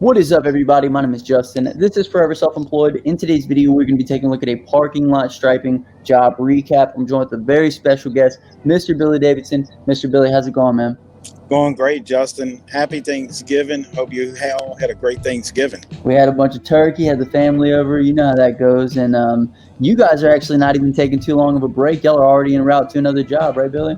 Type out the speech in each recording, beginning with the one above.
What is up, everybody? My name is Justin. This is Forever Self-Employed. In today's video, we're going to be taking a look at a parking lot striping job recap. I'm joined with a very special guest, Mr. Billy Davidson. Mr. Billy, how's it going, man? Going great, Justin. Happy Thanksgiving. Hope you all had a great Thanksgiving. We had a bunch of turkey, had the family over. You know how that goes. And you guys are actually not even taking too long of a break. Y'all are already en route to another job, right, Billy?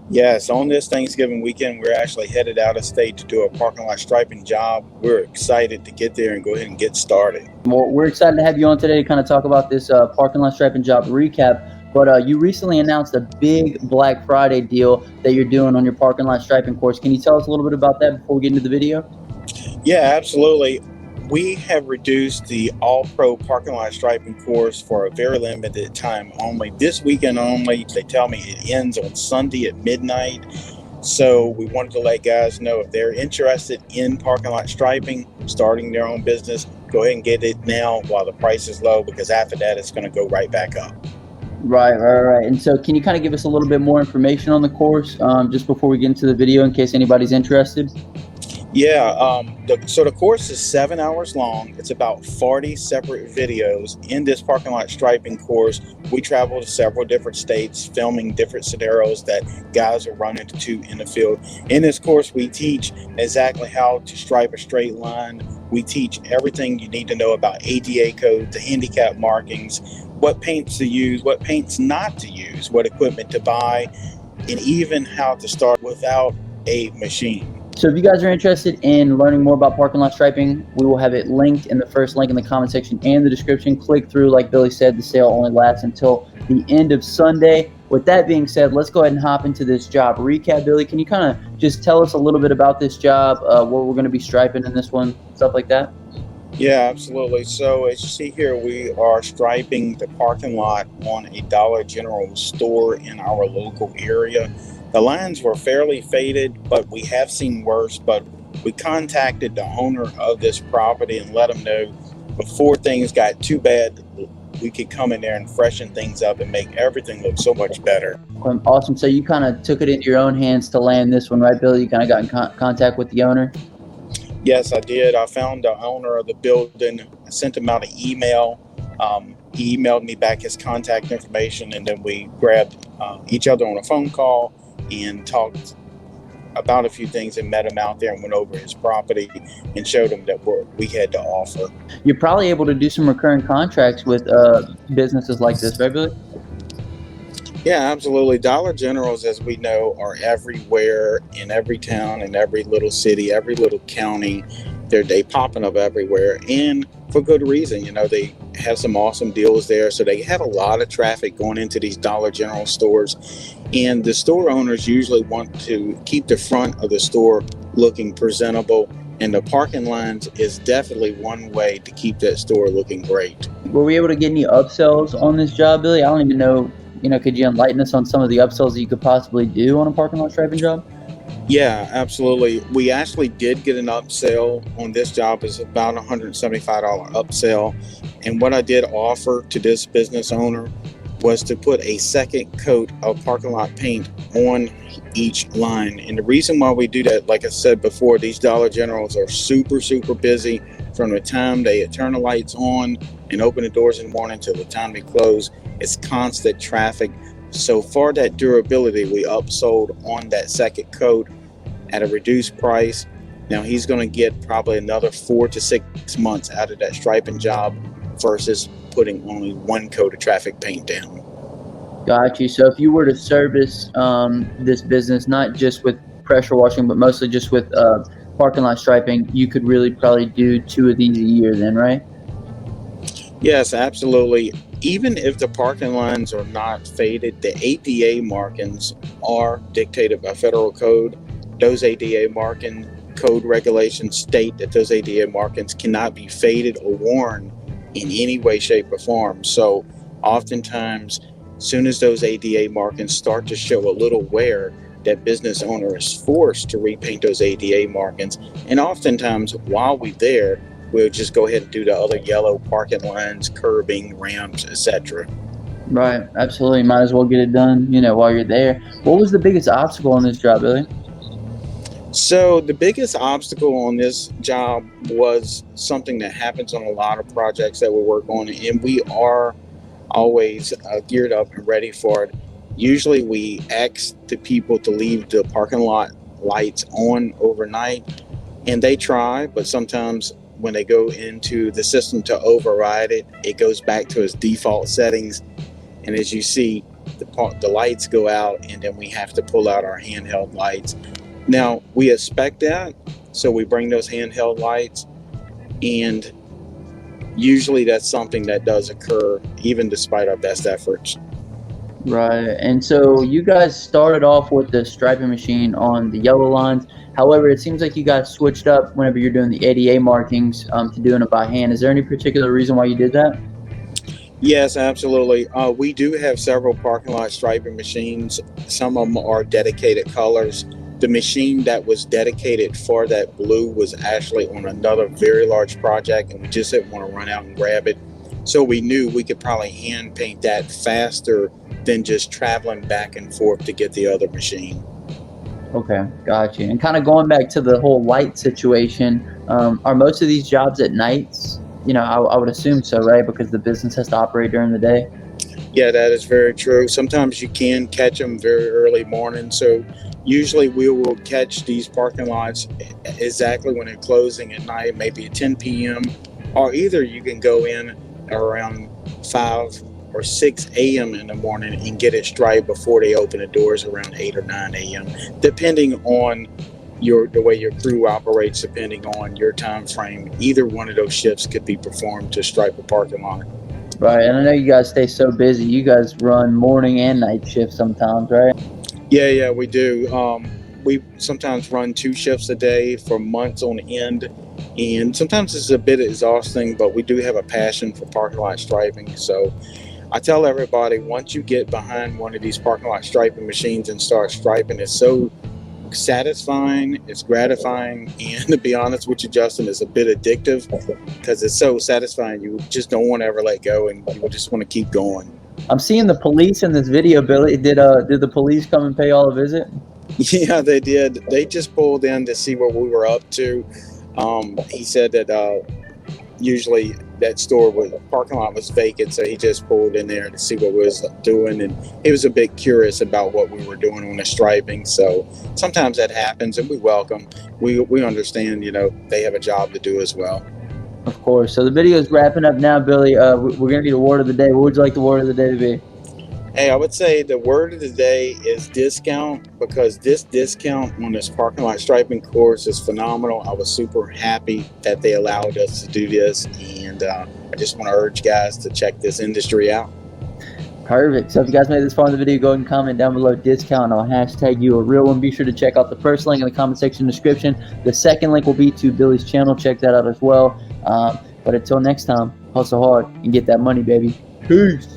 Yes, on this Thanksgiving weekend, we're actually headed out of state to do a parking lot striping job. We're excited to get there and go ahead and get started. Well, we're excited to have you on today to kind of talk about this parking lot striping job recap. But you recently announced a big Black Friday deal that you're doing on your parking lot striping course. Can you tell us a little bit about that before we get into the video? Yeah, absolutely. We have reduced the all-pro parking lot striping course for a very limited time only. This weekend only. They tell me it ends on Sunday at midnight. So we wanted to let guys know if they're interested in parking lot striping, starting their own business, go ahead and get it now while the price is low, because after that it's going to go right back up. Right. And so can you kind of give us a little bit more information on the course just before we get into the video in case anybody's interested? Yeah, so the course is 7 hours long. It's about 40 separate videos. In this parking lot striping course, we travel to several different states, filming different scenarios that guys are running into in the field. In this course, we teach exactly how to stripe a straight line. We teach everything you need to know about ADA code, the handicap markings, what paints to use, what paints not to use, what equipment to buy, and even how to start without a machine. So if you guys are interested in learning more about parking lot striping, we will have it linked in the first link in the comment section and the description. Click through. Like Billy said, the sale only lasts until the end of Sunday. With that being said, let's go ahead and hop into this job recap. Billy, can you kind of just tell us a little bit about this job, what we're going to be striping in this one, stuff like that? Yeah, absolutely. So as you see here, we are striping the parking lot on a Dollar General store in our local area. The lines were fairly faded, but we have seen worse. But we contacted the owner of this property and let him know before things got too bad, we could come in there and freshen things up and make everything look so much better. Awesome. So you kind of took it into your own hands to land this one, right, Billy? You kind of got in contact with the owner? Yes, I did. I found the owner of the building. I sent him out an email. He emailed me back his contact information, and then we grabbed each other on a phone call and talked about a few things and met him out there and went over his property and showed him that what we had to offer. You're probably able to do some recurring contracts with businesses like this, right, Billy? Yeah, absolutely. Dollar Generals, as we know, are everywhere in every town, in every little city, every little county. They popping up everywhere, and for good reason. You know, they have some awesome deals there, so they have a lot of traffic going into these Dollar General stores. And the store owners usually want to keep the front of the store looking presentable, and the parking lines is definitely one way to keep that store looking great. Were we able to get any upsells on this job, Billy? I don't even know. Could you enlighten us on some of the upsells that you could possibly do on a parking lot striping job? Yeah, absolutely. We actually did get an upsell on this job. It's about $175 upsell. And what I did offer to this business owner was to put a second coat of parking lot paint on each line. And the reason why we do that, like I said before, these Dollar Generals are super busy from the time they turn the lights on and open the doors in the morning till the time they close. It's constant traffic. So for that durability, we upsold on that second coat at a reduced price. Now he's going to get probably another 4 to 6 months out of that striping job versus putting only one coat of traffic paint down. Got you. So if you were to service this business, not just with pressure washing, but mostly just with parking lot striping, you could really probably do 2 of these a year then, right? Yes, absolutely. Even if the parking lines are not faded, the ADA markings are dictated by federal code. Those ADA marking code regulations state that those ADA markings cannot be faded or worn in any way, shape, or form. So oftentimes, as soon as those ADA markings start to show a little wear, that business owner is forced to repaint those ADA markings. And oftentimes, while we're there, we'll just go ahead and do the other yellow parking lines, curbing, ramps, etc. Right, absolutely. Might as well get it done, while you're there. What was the biggest obstacle on this job, Billy? So the biggest obstacle on this job was something that happens on a lot of projects that we work on, and we are always geared up and ready for it. Usually, we ask the people to leave the parking lot lights on overnight, and they try, but sometimes when they go into the system to override it, it goes back to its default settings. And as you see, the lights go out, and then we have to pull out our handheld lights. Now, we expect that, so we bring those handheld lights, and usually that's something that does occur even despite our best efforts. Right. And so you guys started off with the striping machine on the yellow lines. However, it seems like you guys switched up whenever you're doing the ADA markings to doing it by hand. Is there any particular reason why you did that? Yes, absolutely. We do have several parking lot striping machines. Some of them are dedicated colors. The machine that was dedicated for that blue was actually on another very large project, and we just didn't want to run out and grab it. So we knew we could probably hand paint that faster than just traveling back and forth to get the other machine. Okay, gotcha. And kind of going back to the whole light situation, are most of these jobs at nights? I would assume so, right? Because the business has to operate during the day. Yeah, that is very true. Sometimes you can catch them very early morning. So usually we will catch these parking lots exactly when they're closing at night, maybe at 10 p.m. Or either you can go in around 5 or 6 a.m. in the morning and get it striped before they open the doors around 8 or 9 a.m. Depending on the way your crew operates, depending on your time frame. Either one of those shifts could be performed to stripe a parking lot. Right. And I know you guys stay so busy. You guys run morning and night shifts sometimes, right? Yeah, we do. We sometimes run 2 shifts a day for months on end, and sometimes it's a bit exhausting, but we do have a passion for parking lot striping. So I tell everybody, once you get behind one of these parking lot striping machines and start striping, it's so satisfying, it's gratifying, and to be honest with you, Justin, it's a bit addictive because it's so satisfying. You just don't want to ever let go, and you just want to keep going. I'm seeing the police in this video, Billy. Did the police come and pay y'all a visit? Yeah, they did. They just pulled in to see what we were up to. He said that usually that parking lot was vacant, so he just pulled in there to see what we was doing, and he was a bit curious about what we were doing on the striping. So sometimes that happens, and we understand, they have a job to do as well. Of course. So the video is wrapping up now, Billy. We're gonna need a word of the day. What would you like the word of the day to be? Hey, I would say the word of the day is discount, because this discount on this parking lot striping course is phenomenal. I was super happy that they allowed us to do this, and I just want to urge guys to check this industry out. Perfect. So if you guys made this far in the video, go ahead and comment down below discount, and I'll hashtag you a real one. Be sure to check out the first link in the comment section description. The second link will be to Billy's channel. Check that out as well. But until next time, hustle hard and get that money, baby. Peace.